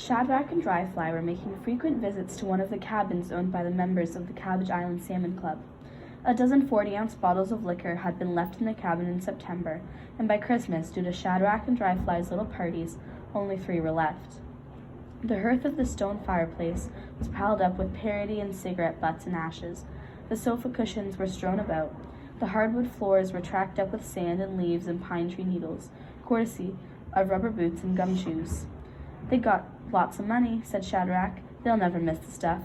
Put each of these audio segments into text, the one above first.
Shadrach and Dryfly were making frequent visits to one of the cabins owned by the members of the Cabbage Island Salmon Club. A dozen 40-ounce bottles of liquor had been left in the cabin in September, and by Christmas, due to Shadrach and Dryfly's little parties, only 3 were left. The hearth of the stone fireplace was piled up with parody and cigarette butts and ashes. The sofa cushions were strewn about. The hardwood floors were tracked up with sand and leaves and pine tree needles, courtesy of rubber boots and gumshoes. "They got lots of money," said Shadrach. "They'll never miss the stuff."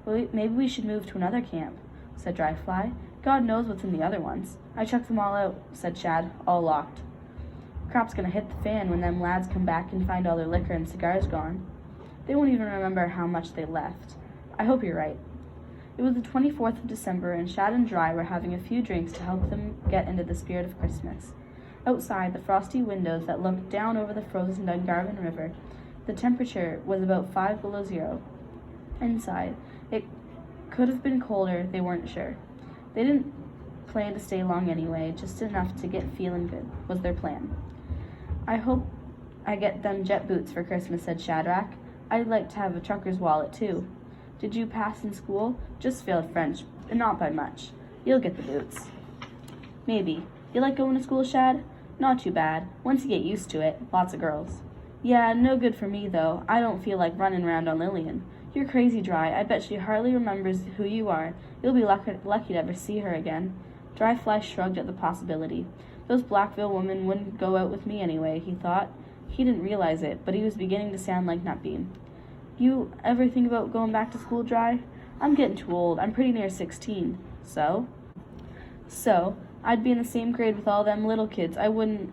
"Maybe we should move to another camp," said Dryfly. "God knows what's in the other ones." "I chucked them all out," said Shad, "all locked." "Crap's gonna hit the fan when them lads come back and find all their liquor and cigars gone. They won't even remember how much they left. I hope you're right." It was the 24th of December, and Shad and Dry were having a few drinks to help them get into the spirit of Christmas. Outside the frosty windows that looked down over the frozen Dungarvan River, the temperature was about 5 below zero. Inside, it could have been colder, they weren't sure. They didn't plan to stay long anyway, just enough to get feeling good, was their plan. "I hope I get them jet boots for Christmas," said Shadrach. "I'd like to have a trucker's wallet, too." "Did you pass in school?" "Just failed French, and not by much." "You'll get the boots." "Maybe. You like going to school, Shad?" "Not too bad. Once you get used to it. Lots of girls." "Yeah, no good for me, though. I don't feel like running around on Lillian." "You're crazy, Dry. I bet she hardly remembers who you are. You'll be lucky to ever see her again." Dryfly shrugged at the possibility. "Those Blackville women wouldn't go out with me anyway," he thought. He didn't realize it, but he was beginning to sound like Nutbeam. "You ever think about going back to school, Dry?" "I'm getting too old. I'm pretty near 16. So? I'd be in the same grade with all them little kids. I wouldn't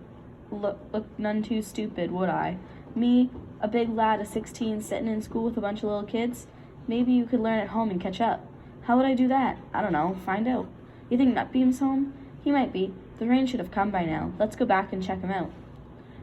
look none too stupid, would I? Me, a big lad of 16 sitting in school with a bunch of little kids? Maybe you could learn at home and catch up." "How would I do that?" "I don't know. Find out." "You think Nutbeam's home?" "He might be. The rain should have come by now. Let's go back and check him out."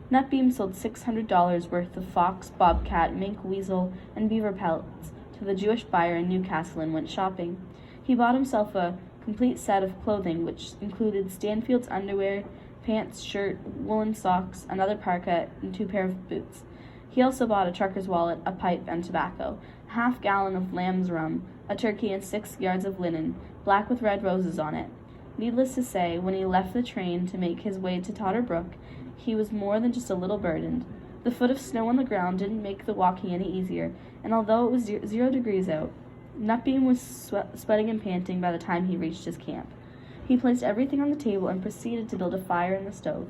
Nutbeam sold $600 worth of fox, bobcat, mink, weasel, and beaver pelts to the Jewish buyer in Newcastle and went shopping. He bought himself a complete set of clothing, which included Stanfield's underwear, pants, shirt, woolen socks, another parka, and 2 pairs of boots. He also bought a trucker's wallet, a pipe, and tobacco, a half-gallon of lamb's rum, a turkey, and 6 yards of linen, black with red roses on it. Needless to say, when he left the train to make his way to Totter Brook, he was more than just a little burdened. The foot of snow on the ground didn't make the walking any easier, and although it was 0 degrees out, Nutbeam was sweating and panting by the time he reached his camp. He placed everything on the table and proceeded to build a fire in the stove.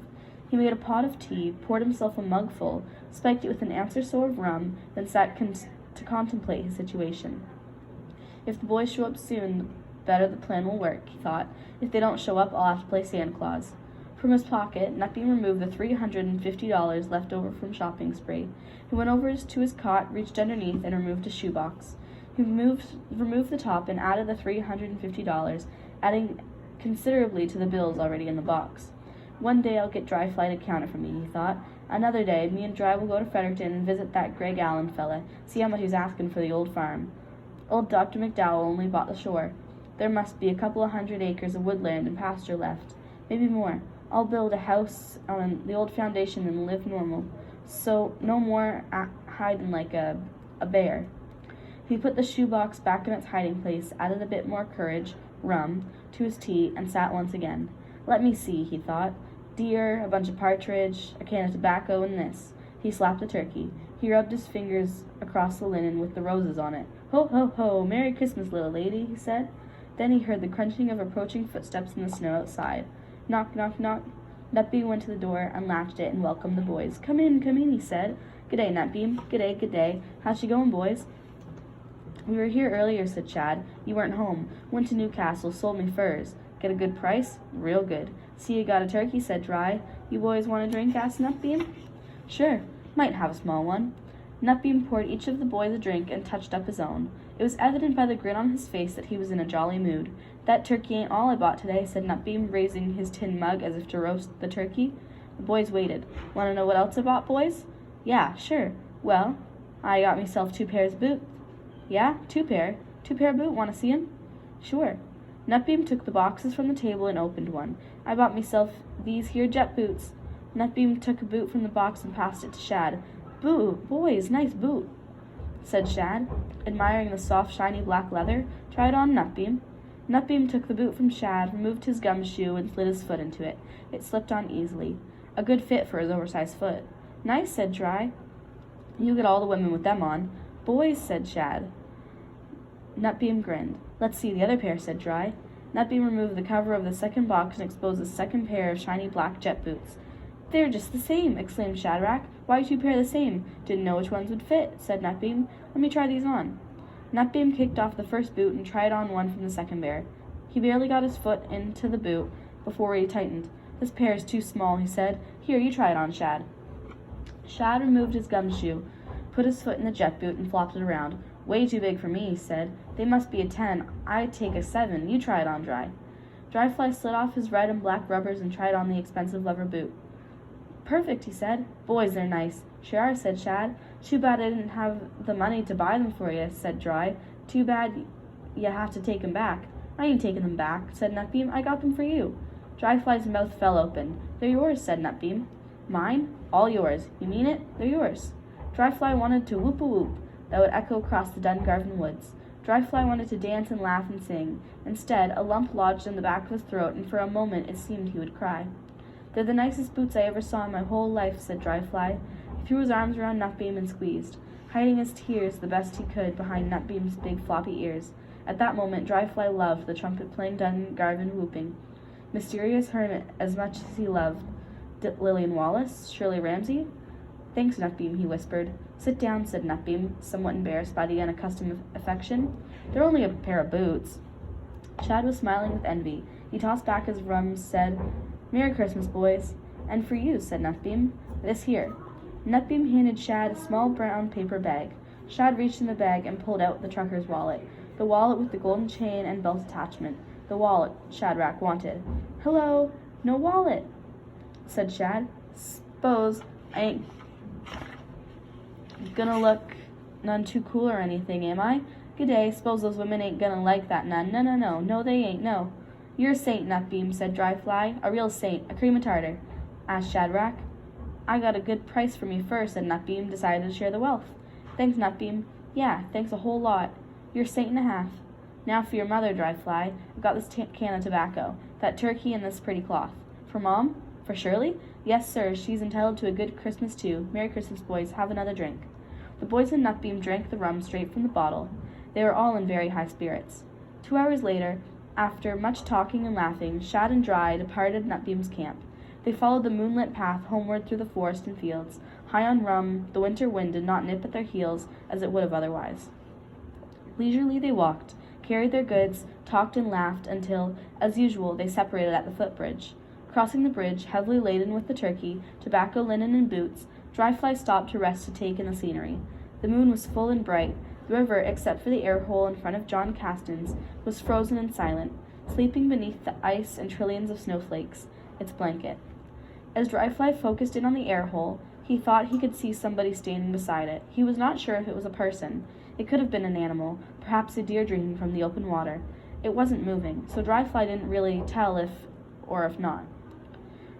He made a pot of tea, poured himself a mugful, spiked it with an ounce or so of rum, then sat to contemplate his situation. If the boys show up soon, the better the plan will work, he thought. If they don't show up, I'll have to play Santa Claus. From his pocket, Nutbeam removed the $350 left over from shopping spree. He went over to his cot, reached underneath, and removed a shoebox. He removed the top and added the $350, adding considerably to the bills already in the box. "One day I'll get Dryfly to count it for me," he thought. "Another day, me and Dry will go to Fredericton and visit that Greg Allen fella, see how much he's asking for the old farm. Old Dr. McDowell only bought the shore. There must be a couple of 100 acres of woodland and pasture left. Maybe more. I'll build a house on the old foundation and live normal. So no more hiding like a bear." He put the shoebox back in its hiding place, added a bit more courage, rum, to his tea, and sat once again. "Let me see," he thought. "Deer, a bunch of partridge, a can of tobacco, and this." He slapped the turkey. He rubbed his fingers across the linen with the roses on it. "Ho, ho, ho! Merry Christmas, little lady," he said. Then he heard the crunching of approaching footsteps in the snow outside. Knock, knock, knock. Nutbeam went to the door, unlatched it, and welcomed the boys. Come in, he said. "G'day, Nutbeam." "G'day. How's she going, boys?" "We were here earlier," said Shad. "You weren't home. Went to Newcastle, sold me furs." "Get a good price?" "Real good." "See you got a turkey," said Dry. "You boys want a drink?" asked Nutbeam. "Sure. Might have a small one." Nutbeam poured each of the boys a drink and touched up his own. It was evident by the grin on his face that he was in a jolly mood. "That turkey ain't all I bought today," said Nutbeam, raising his tin mug as if to roast the turkey. The boys waited. "Want to know what else I bought, boys?" "Yeah, sure." "Well, I got myself 2 pairs of boots." "Yeah, 2 pair. 2 pair of boot. Want to see 'em?" "Sure." Nutbeam took the boxes from the table and opened one. "I bought myself these here jet boots." Nutbeam took a boot from the box and passed it to Shad. "Boot, boys, nice boot." said Shad, admiring the soft, shiny black leather. Try it on, Nutbeam. Nutbeam took the boot from Shad, removed his gumshoe, and slid his foot into it. It slipped on easily. A good fit for his oversized foot. Nice, said Dry. You get all the women with them on. Boys, said Shad. Nutbeam grinned. Let's see the other pair, said Dry. Nutbeam removed the cover of the second box and exposed a second pair of shiny black jet boots. They're just the same, exclaimed Shadrach. Why two pair the same? Didn't know which ones would fit, said Nutbeam. Let me try these on. Nutbeam kicked off the first boot and tried on one from the second pair. He barely got his foot into the boot before he tightened. This pair is too small, he said. Here, you try it on, Shad. Shad removed his gumshoe, put his foot in the jet boot, and flopped it around. Way too big for me, he said. They must be a 10. I'd take a 7. You try it on, Dry. Dryfly slid off his red and black rubbers and tried on the expensive leather boot. Perfect, he said. Boys, they're nice. Sure are, said Shad. Too bad I didn't have the money to buy them for you, said Dry. Too bad you have to take 'em back. I ain't taking them back, said Nutbeam. I got them for you. Dryfly's mouth fell open. They're yours, said Nutbeam. Mine? All yours. You mean it? They're yours. Dryfly wanted to whoop-a-whoop that would echo across the Dungarvan woods. Dryfly wanted to dance and laugh and sing. Instead, a lump lodged in the back of his throat, and for a moment it seemed he would cry. They're the nicest boots I ever saw in my whole life, said Dryfly. He threw his arms around Nutbeam and squeezed, hiding his tears the best he could behind Nutbeam's big floppy ears. At that moment, Dryfly loved the trumpet-playing Dungarvan whooping. Mysterious hermit as much as he loved Lillian Wallace, Shirley Ramsey. Thanks, Nutbeam, he whispered. Sit down, said Nutbeam, somewhat embarrassed by the unaccustomed affection. They're only a pair of boots. Shad was smiling with envy. He tossed back his rums, said, Merry Christmas, boys. And for you, said Nutbeam. This here. Nutbeam handed Shad a small brown paper bag. Shad reached in the bag and pulled out the trucker's wallet. The wallet with the golden chain and belt attachment. The wallet Shadrach wanted. Hello, no wallet, said Shad. S'pose I ain't gonna look none too cool or anything, am I? Good day, s'pose those women ain't gonna like that none. No, they ain't, no. You're a saint, Nutbeam, said Dryfly. A real saint, a cream of tartar, asked Shadrach. I got a good price from you first, said Nutbeam, decided to share the wealth. Thanks, Nutbeam. Yeah, thanks a whole lot. You're a saint and a half. Now for your mother, Dryfly. I've got this can of tobacco, that turkey, and this pretty cloth. For Mom? For Shirley? Yes, sir, she's entitled to a good Christmas, too. Merry Christmas, boys. Have another drink. The boys and Nutbeam drank the rum straight from the bottle. They were all in very high spirits. 2 hours later, after much talking and laughing, Shad and Dry departed Nutbeam's camp. They followed the moonlit path homeward through the forest and fields. High on rum, the winter wind did not nip at their heels as it would have otherwise. Leisurely they walked, carried their goods, talked and laughed until, as usual, they separated at the footbridge. Crossing the bridge, heavily laden with the turkey, tobacco, linen, and boots, Dryfly stopped to rest to take in the scenery. The moon was full and bright. The river, except for the air hole in front of John Kaston's, was frozen and silent, sleeping beneath the ice and trillions of snowflakes, its blanket. As Dryfly focused in on the air hole, he thought he could see somebody standing beside it. He was not sure if it was a person. It could have been an animal, perhaps a deer drinking from the open water. It wasn't moving, so Dryfly didn't really tell if not.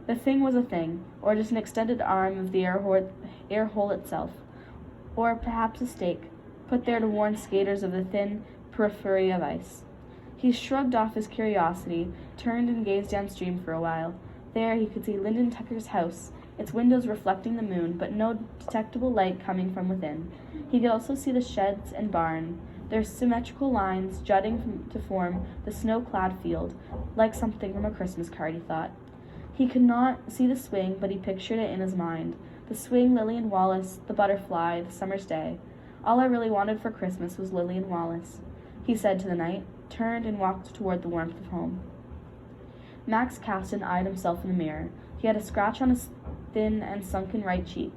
The thing was a thing, or just an extended arm of the air hole itself, or perhaps a stake, put there to warn skaters of the thin periphery of ice. He shrugged off his curiosity, turned and gazed downstream for a while. There he could see Lyndon Tucker's house, its windows reflecting the moon, but no detectable light coming from within. He could also see the sheds and barn, their symmetrical lines jutting to form the snow-clad field, like something from a Christmas card, he thought. He could not see the swing, but he pictured it in his mind. The swing, Lillian Wallace, the butterfly, the summer's day. All I really wanted for Christmas was Lillian Wallace, he said to the night, turned and walked toward the warmth of home. Max Kaston eyed himself in the mirror. He had a scratch on his thin and sunken right cheek.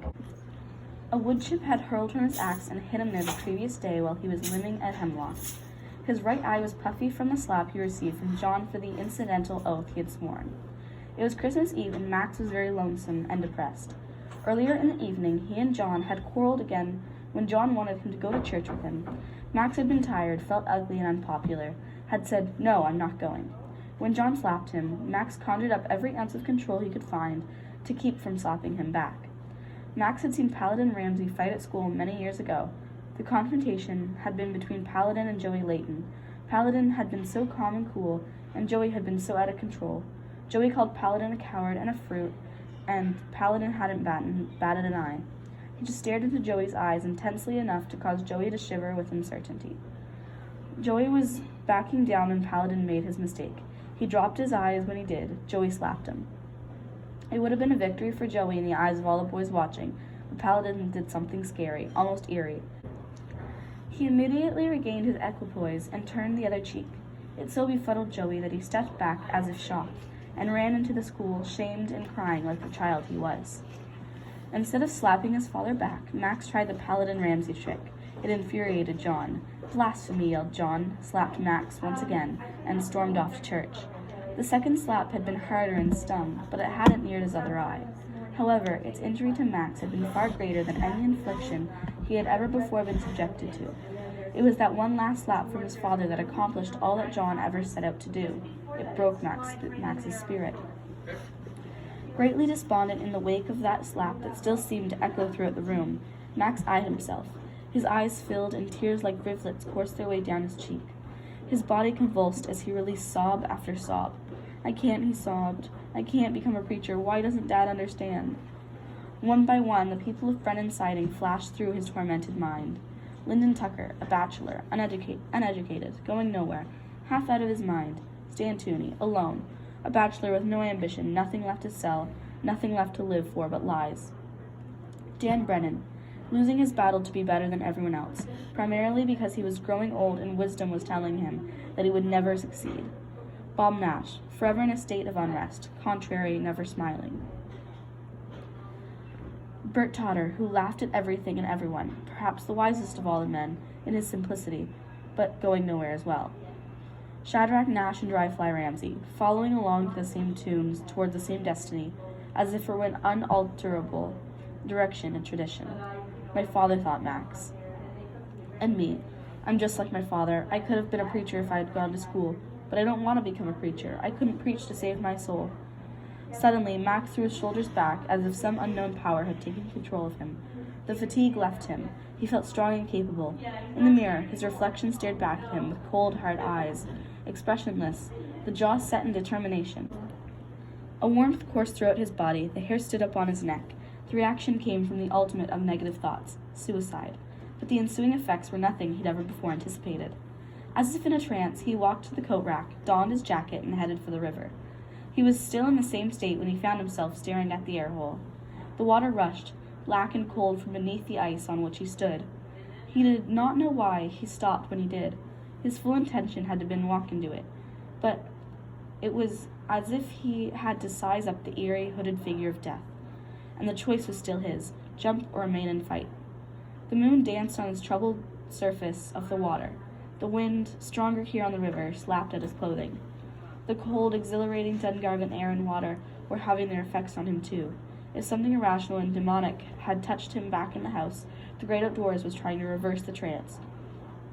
A wood chip had hurled from his axe and hit him there the previous day while he was limbing a hemlock. His right eye was puffy from the slap he received from John for the incidental oath he had sworn. It was Christmas Eve, and Max was very lonesome and depressed. Earlier in the evening, he and John had quarreled again when John wanted him to go to church with him. Max had been tired, felt ugly and unpopular, had said, "No, I'm not going." When John slapped him, Max conjured up every ounce of control he could find to keep from slapping him back. Max had seen Paladin Ramsey fight at school many years ago. The confrontation had been between Paladin and Joey Layton. Paladin had been so calm and cool, and Joey had been so out of control. Joey called Paladin a coward and a fruit, and Paladin hadn't batted an eye. He just stared into Joey's eyes intensely enough to cause Joey to shiver with uncertainty. Joey was backing down when Paladin made his mistake. He dropped his eyes when he did. Joey slapped him. It would have been a victory for Joey in the eyes of all the boys watching, but Paladin did something scary, almost eerie. He immediately regained his equipoise and turned the other cheek. It so befuddled Joey that he stepped back as if shocked, and ran into the school, shamed and crying like the child he was. Instead of slapping his father back, Max tried the Paladin Ramsey trick. It infuriated John. "Blasphemy," yelled John, slapped Max once again, and stormed off to church. The second slap had been harder and stung, but it hadn't neared his other eye. However, its injury to Max had been far greater than any infliction he had ever before been subjected to. It was that one last slap from his father that accomplished all that John ever set out to do. It broke Max's spirit. Greatly despondent in the wake of that slap that still seemed to echo throughout the room, Max eyed himself. His eyes filled and tears like rivulets coursed their way down his cheek. His body convulsed as he released sob after sob. "I can't," he sobbed. "I can't become a preacher. Why doesn't Dad understand?" One by one, the people of Brennen Siding flashed through his tormented mind. Lyndon Tucker, a bachelor, uneducated, going nowhere, half out of his mind. Stan Tooney, alone, a bachelor with no ambition, nothing left to sell, nothing left to live for but lies. Dan Brennan, losing his battle to be better than everyone else, primarily because he was growing old and wisdom was telling him that he would never succeed. Bob Nash, forever in a state of unrest, contrary, never smiling. Bert Totter, who laughed at everything and everyone, perhaps the wisest of all the men, in his simplicity, but going nowhere as well. Shadrach, Nash, and Dryfly Ramsey, following along the same tunes toward the same destiny, as if it were an unalterable direction and tradition. My father, thought Max. And me. I'm just like my father. I could have been a preacher if I had gone to school, but I don't want to become a preacher. I couldn't preach to save my soul. Suddenly, Max threw his shoulders back as if some unknown power had taken control of him. The fatigue left him. He felt strong and capable. In the mirror, his reflection stared back at him with cold, hard eyes, expressionless, the jaw set in determination. A warmth coursed throughout his body, the hair stood up on his neck. The reaction came from the ultimate of negative thoughts, suicide. But the ensuing effects were nothing he'd ever before anticipated. As if in a trance, he walked to the coat rack, donned his jacket, and headed for the river. He was still in the same state when he found himself staring at the air hole. The water rushed, black and cold from beneath the ice on which he stood. He did not know why he stopped when he did. His full intention had been to walk into it, but it was as if he had to size up the eerie, hooded figure of death. And the choice was still his, jump or remain and fight. The moon danced on his troubled surface of the water. The wind, stronger here on the river, slapped at his clothing. The cold, exhilarating Dungarvan air and water were having their effects on him too. If something irrational and demonic had touched him back in the house, the great outdoors was trying to reverse the trance.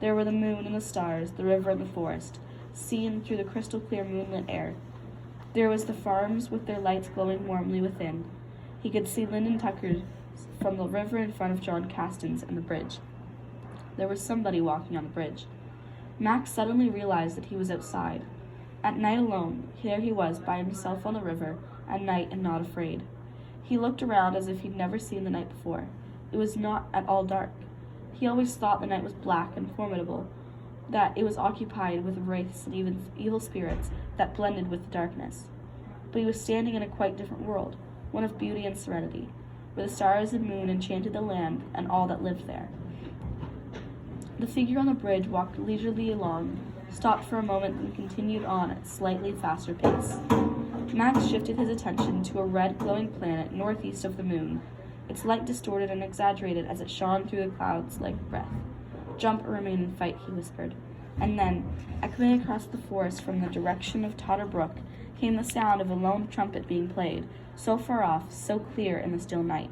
There were the moon and the stars, the river and the forest, seen through the crystal-clear moonlit air. There was the farms with their lights glowing warmly within. He could see Lyndon Tucker's from the river in front of John Kaston's and the bridge. There was somebody walking on the bridge. Max suddenly realized that he was outside. At night alone, there he was by himself on the river, at night and not afraid. He looked around as if he'd never seen the night before. It was not at all dark. He always thought the night was black and formidable, that it was occupied with wraiths and even evil spirits that blended with the darkness. But he was standing in a quite different world, one of beauty and serenity, where the stars and moon enchanted the land and all that lived there. The figure on the bridge walked leisurely along, stopped for a moment, and continued on at a slightly faster pace. Max shifted his attention to a red glowing planet northeast of the moon. Its light distorted and exaggerated as it shone through the clouds like breath. "Jump or remain and fight," he whispered. And then, echoing across the forest from the direction of Totter Brook, came the sound of a lone trumpet being played, so far off, so clear in the still night.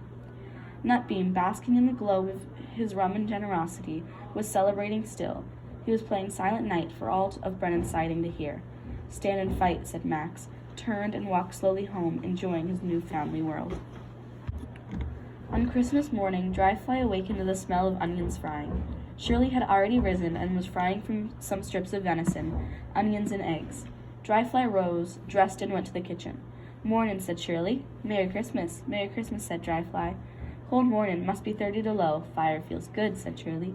Nutbeam, basking in the glow of his rum and generosity, was celebrating still. He was playing Silent Night for all of Brennen Siding to hear. "Stand and fight," said Max, turned and walked slowly home, enjoying his new family world. On Christmas morning, Dryfly awakened to the smell of onions frying. Shirley had already risen and was frying from some strips of venison, onions, and eggs. Dryfly rose, dressed, and went to the kitchen. "Mornin'," said Shirley. "Merry Christmas." "Merry Christmas," said Dryfly. "Cold mornin', must be 30 to low. Fire feels good," said Shirley.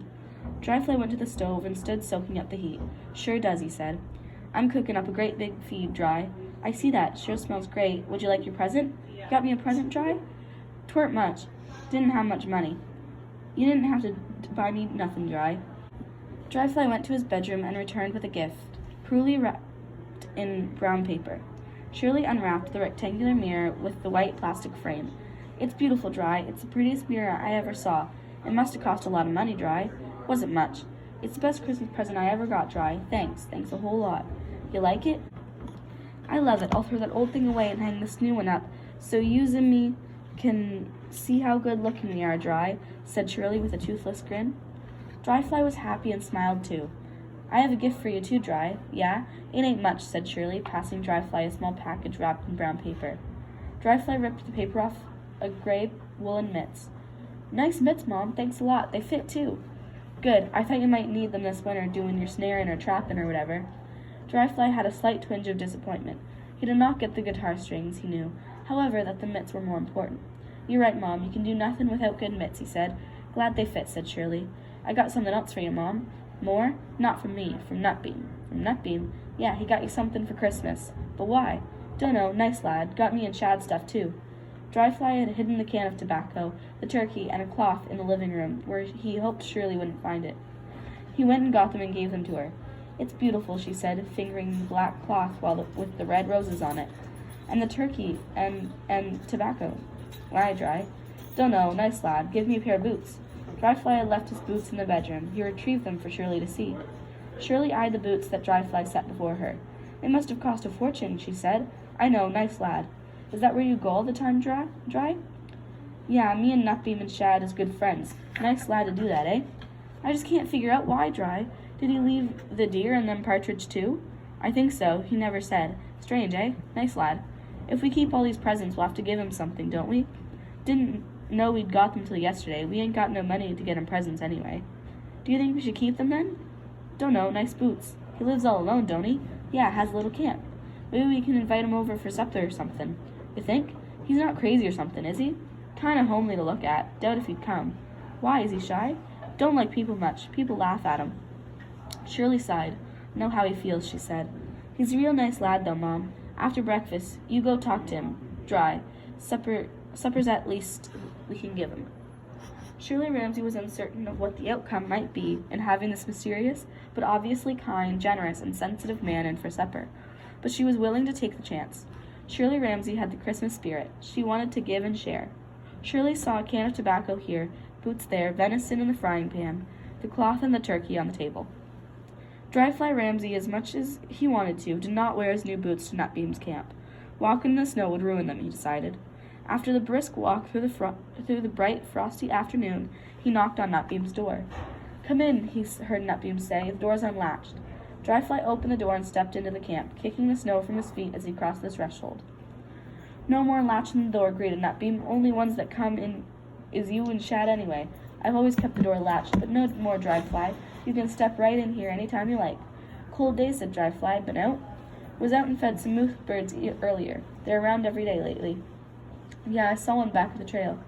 Dryfly went to the stove and stood soaking up the heat. "Sure does," he said. "I'm cooking up a great big feed, Dry." "I see that. Sure smells great. Would you like your present?" "Got me a present, Dry?" "'Tweren't much. Didn't have much money." "You didn't have to buy me nothing, Dry." Dryfly went to his bedroom and returned with a gift, cruelly wrapped in brown paper. Shirley unwrapped the rectangular mirror with the white plastic frame. "It's beautiful, Dry. It's the prettiest mirror I ever saw. It must have cost a lot of money, Dry." "Wasn't much. It's the best Christmas present I ever got, Dry. Thanks. Thanks a whole lot. You like it?" "I love it. I'll throw that old thing away and hang this new one up so yous and me can see how good looking we are, Dry," said Shirley with a toothless grin. Dryfly was happy and smiled too. "I have a gift for you too, Dry." "Yeah? It ain't much," said Shirley, passing Dryfly a small package wrapped in brown paper. Dryfly ripped the paper off a gray woolen mitts. "Nice mitts, Mom. Thanks a lot. They fit too." "Good. I thought you might need them this winter doing your snaring or trapping or whatever." Dryfly had a slight twinge of disappointment. He did not get the guitar strings, he knew, however, that the mitts were more important. "You're right, Mom. You can do nothing without good mitts," he said. "Glad they fit," said Shirley. "I got something else for you, Mom." "More?" "Not from me. From Nutbeam." "From Nutbeam?" "Yeah, he got you something for Christmas." "But why?" "Dunno. Nice lad. Got me and Shad stuff, too." Dryfly had hidden the can of tobacco, the turkey, and a cloth in the living room, where he hoped Shirley wouldn't find it. He went and got them and gave them to her. "It's beautiful," she said, fingering the black cloth with the red roses on it. "And the turkey and tobacco." "Why, Dry?" "Dunno. Nice lad. Give me a pair of boots." Dryfly had left his boots in the bedroom. He retrieved them for Shirley to see. Shirley eyed the boots that Dryfly set before her. "They must have cost a fortune," she said. "I know. Nice lad. Is that where you go all the time, Dry?" "Yeah, me and Nutbeam and Shad is good friends. Nice lad to do that, eh?" "I just can't figure out why, Dry. Did he leave the deer and them partridge too?" "I think so. He never said. Strange, eh? Nice lad. If we keep all these presents, we'll have to give him something, don't we? Didn't know we'd got them till yesterday. We ain't got no money to get him presents anyway." "Do you think we should keep them then?" "Dunno. Nice boots. He lives all alone, don't he?" "Yeah, has a little camp. Maybe we can invite him over for supper or something." "You think? He's not crazy or something, is he?" "Kinda homely to look at. Doubt if he'd come." "Why, is he shy?" "Don't like people much. People laugh at him." Shirley sighed. "Know how he feels," she said. "He's a real nice lad, though, Mom. After breakfast, you go talk to him. Dry. Supper's at least we can give him." Shirley Ramsey was uncertain of what the outcome might be in having this mysterious, but obviously kind, generous, and sensitive man in for supper. But she was willing to take the chance. Shirley Ramsey had the Christmas spirit. She wanted to give and share. Shirley saw a can of tobacco here, boots there, venison in the frying pan, the cloth and the turkey on the table. Dryfly Ramsey, as much as he wanted to, did not wear his new boots to Nutbeam's camp. Walking in the snow would ruin them, he decided. After the brisk walk through the bright, frosty afternoon, he knocked on Nutbeam's door. "Come in," he heard Nutbeam say. "The door's unlatched." Dryfly opened the door and stepped into the camp, kicking the snow from his feet as he crossed the threshold. "No more latching the door," greeted Nutbeam. "Only ones that come in is you and Shad anyway. I've always kept the door latched, but no more, Dryfly. You can step right in here any time you like." "Cold day," said Dryfly. "Been out?" "Was out and fed some moose birds earlier. They're around every day lately." "Yeah, I saw one back at the trail."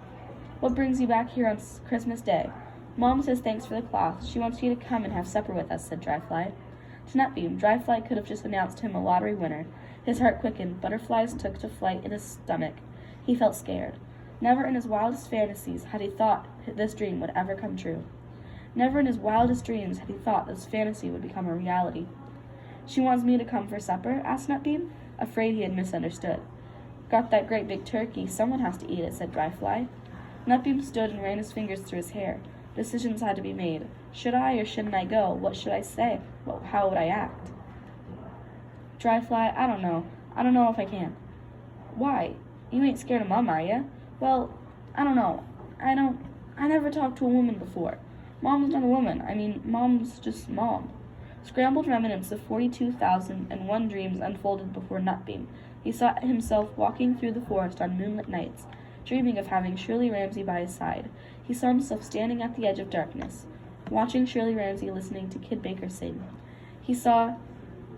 "What brings you back here on Christmas Day?" "Mom says thanks for the cloth. She wants you to come and have supper with us," said Dryfly. To Nutbeam, Dryfly could have just announced him a lottery winner. His heart quickened. Butterflies took to flight in his stomach. He felt scared. Never in his wildest fantasies had he thought this dream would ever come true. Never in his wildest dreams had he thought this fantasy would become a reality. "She wants me to come for supper?" asked Nutbeam, afraid he had misunderstood. "Got that great big turkey. Someone has to eat it," said Dryfly. Nutbeam stood and ran his fingers through his hair. Decisions had to be made. Should I or shouldn't I go? What should I say? How would I act? "Dryfly, I don't know. I don't know if I can." "Why? You ain't scared of Mom, are ya?" "Well, I don't know. I never talked to a woman before. Mom's not a woman. I mean, Mom's just Mom." Scrambled remnants of 42,001 dreams unfolded before Nutbeam. He saw himself walking through the forest on moonlit nights, dreaming of having Shirley Ramsey by his side. He saw himself standing at the edge of darkness, watching Shirley Ramsey listening to Kid Baker sing. He saw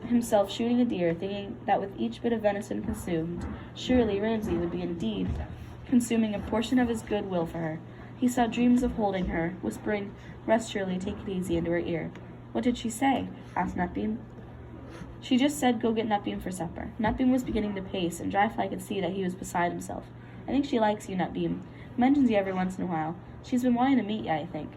himself shooting a deer, thinking that with each bit of venison consumed, Shirley Ramsey would be indeed consuming a portion of his good will for her. He saw dreams of holding her, whispering, "Rest, Shirley, take it easy," into her ear. "What did she say?" asked Nutbeam. "She just said go get Nutbeam for supper." Nutbeam was beginning to pace, and Dryfly could see that he was beside himself. "I think she likes you, Nutbeam. Mentions you every once in a while. She's been wanting to meet you, I think."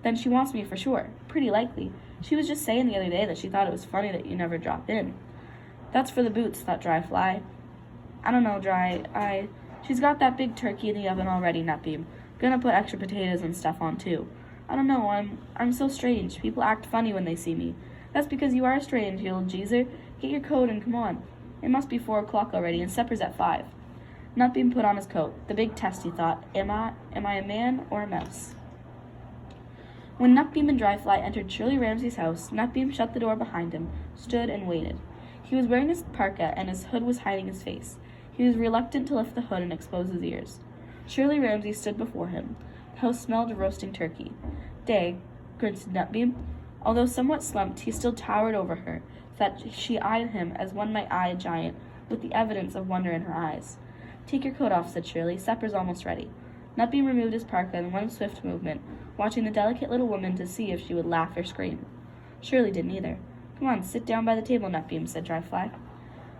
Then she wants me for sure. Pretty likely. She was just saying the other day that she thought it was funny that you never dropped in." "That's for the boots," thought Dryfly. "I don't know, She's got that big turkey in the oven already, Nutbeam. Gonna put extra potatoes and stuff on, too. I don't know, I'm so strange. People act funny when they see me. That's because you are strange, you old geezer. Get your coat and come on. It must be 4 o'clock already, and supper's at 5. Nutbeam put on his coat. The big test, he thought. Am I a man or a mouse? When Nutbeam and Dryfly entered Shirley Ramsey's house, Nutbeam shut the door behind him, stood, and waited. He was wearing his parka, and his hood was hiding his face. He was reluctant to lift the hood and expose his ears. Shirley Ramsey stood before him. The house smelled of roasting turkey. "Day," grunted Nutbeam. Although somewhat slumped, he still towered over her, so that she eyed him as one might eye a giant, with the evidence of wonder in her eyes. "Take your coat off," said Shirley. "Supper's almost ready." Nutbeam removed his parka in one swift movement, watching the delicate little woman to see if she would laugh or scream. Shirley didn't either. "Come on, sit down by the table, Nutbeam," said Dryfly.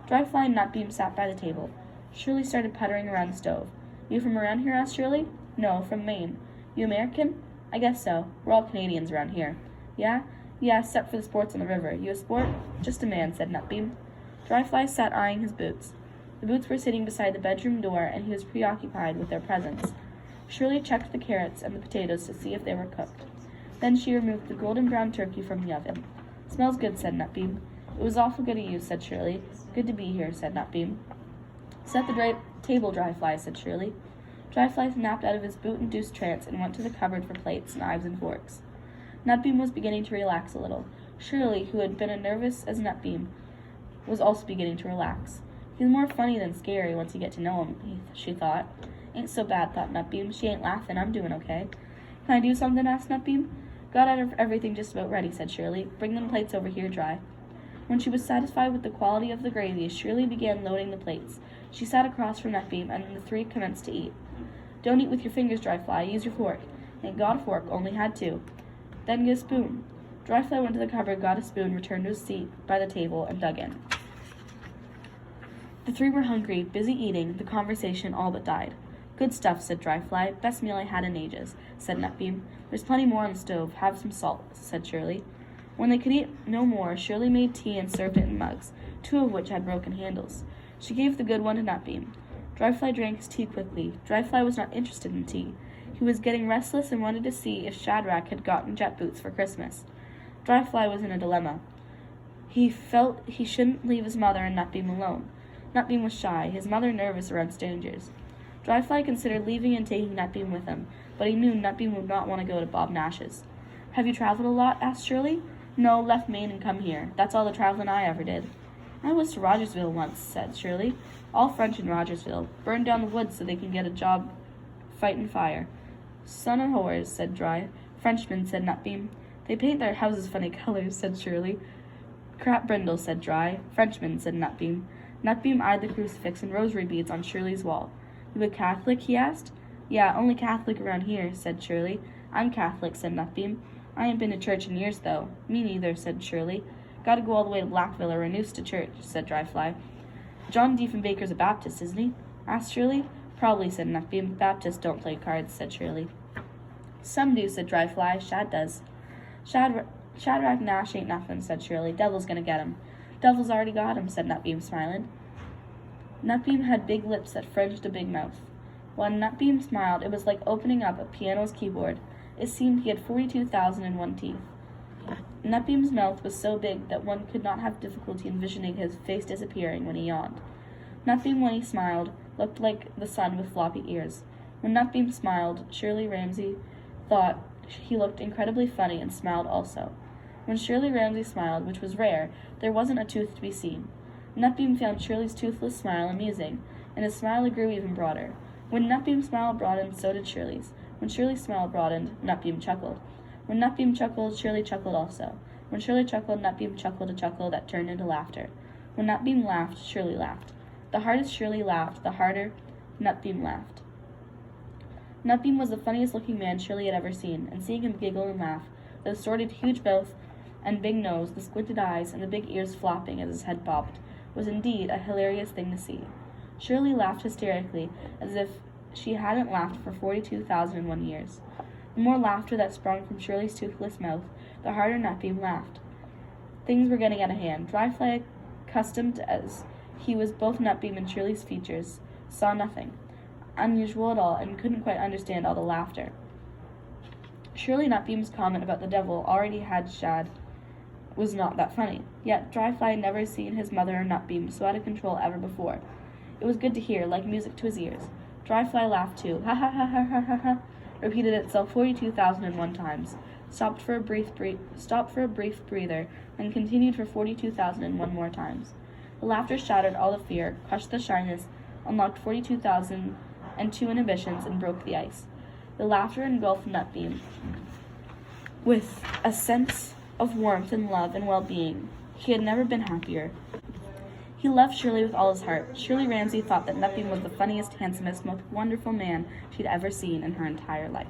Dryfly and Nutbeam sat by the table. Shirley started puttering around the stove. "You from around here?" asked Shirley. "No, from Maine." "You American?" "I guess so. We're all Canadians around here." "Yeah?" "Yeah, except for the sports on the river. You a sport?" "Just a man," said Nutbeam. Dryfly sat eyeing his boots. The boots were sitting beside the bedroom door, and he was preoccupied with their presence. Shirley checked the carrots and the potatoes to see if they were cooked. Then she removed the golden brown turkey from the oven. "Smells good," said Nutbeam. "It was awful good of you," said Shirley. "Good to be here," said Nutbeam. "Set the table, Dryfly," said Shirley. Dryfly snapped out of his boot-induced trance and went to the cupboard for plates, knives, and forks. Nutbeam was beginning to relax a little. Shirley, who had been as nervous as Nutbeam, was also beginning to relax. "He's more funny than scary once you get to know him," she thought. "Ain't so bad," thought Nutbeam. "She ain't laughing. I'm doing okay." "Can I do something?" asked Nutbeam. "Got everything just about ready," said Shirley. "Bring them plates over here, Dry." When she was satisfied with the quality of the gravy, Shirley began loading the plates. She sat across from Nutbeam, and the three commenced to eat. "Don't eat with your fingers, Dryfly. Use your fork." "Ain't got a fork. Only had 2. "Then get a spoon." Dryfly went to the cupboard, got a spoon, returned to his seat by the table, and dug in. The three were hungry, busy eating. The conversation all but died. "Good stuff," said Dryfly. "Best meal I had in ages," said Nutbeam. "There's plenty more on the stove. Have some salt," said Shirley. When they could eat no more, Shirley made tea and served it in mugs, 2 of which had broken handles. She gave the good one to Nutbeam. Dryfly drank his tea quickly. Dryfly was not interested in tea. He was getting restless and wanted to see if Shadrach had gotten jet boots for Christmas. Dryfly was in a dilemma. He felt he shouldn't leave his mother and Nutbeam alone. Nutbeam was shy, his mother nervous around strangers. Dryfly considered leaving and taking Nutbeam with him, but he knew Nutbeam would not want to go to Bob Nash's. "Have you traveled a lot?" asked Shirley. "No, left Maine and come here. That's all the traveling I ever did." "I was to Rogersville once," said Shirley. "All French in Rogersville. Burned down the woods so they can get a job fighting fire." "Son of whores," said Dry. "Frenchmen," said Nutbeam. "They paint their houses funny colors," said Shirley. "Crap brindle," said Dry. "Frenchmen," said Nutbeam. Nutbeam eyed the crucifix and rosary beads on Shirley's wall. "You a Catholic?" he asked. "Yeah, only Catholic around here," said Shirley. "I'm Catholic," said Nutbeam. "I ain't been to church in years, though." "Me neither," said Shirley. "Gotta go all the way to Blackville or Renoose to church," said Dryfly. "John Diefenbaker's a Baptist, isn't he?" asked Shirley. "Probably," said Nutbeam. "Baptists don't play cards," said Shirley. "Some do," said Dryfly. "Shad does." Shadrach Nash ain't nothing," said Shirley. "Devil's gonna get him." "Devil's already got him," said Nutbeam, smiling. Nutbeam had big lips that fringed a big mouth. When Nutbeam smiled, it was like opening up a piano's keyboard. It seemed he had 42,001 teeth. Nutbeam's mouth was so big that one could not have difficulty envisioning his face disappearing when he yawned. Nutbeam, when he smiled, looked like the sun with floppy ears. When Nutbeam smiled, Shirley Ramsey thought he looked incredibly funny and smiled also. When Shirley Ramsey smiled, which was rare, there wasn't a tooth to be seen. Nutbeam found Shirley's toothless smile amusing, and his smile grew even broader. When Nutbeam's smile broadened, so did Shirley's. When Shirley's smile broadened, Nutbeam chuckled. When Nutbeam chuckled, Shirley chuckled also. When Shirley chuckled, Nutbeam chuckled a chuckle that turned into laughter. When Nutbeam laughed, Shirley laughed. The hardest Shirley laughed, the harder Nutbeam laughed. Nutbeam was the funniest-looking man Shirley had ever seen, and seeing him giggle and laugh, the distorted huge mouth and big nose, the squinted eyes, and the big ears flopping as his head bobbed, was indeed a hilarious thing to see. Shirley laughed hysterically, as if she hadn't laughed for 42,001 years. The more laughter that sprung from Shirley's toothless mouth, the harder Nutbeam laughed. Things were getting out of hand. Dryfly, accustomed as he was both Nutbeam and Shirley's features, saw nothing unusual at all and couldn't quite understand all the laughter. Surely Nutbeam's comment about the devil already had Shad was not that funny. Yet Dryfly had never seen his mother or Nutbeam so out of control ever before. It was good to hear, like music to his ears. Dryfly laughed too. Ha ha ha ha ha ha ha. Repeated itself 42,001 times. Stopped for a brief breather, and continued for 42,001 more times. The laughter shattered all the fear, crushed the shyness, unlocked 42,002 inhibitions, and broke the ice. The laughter engulfed Nutbeam with a sense of warmth and love and well-being. He had never been happier. He loved Shirley with all his heart. Shirley Ramsey thought that Nutbeam was the funniest, handsomest, most wonderful man she'd ever seen in her entire life.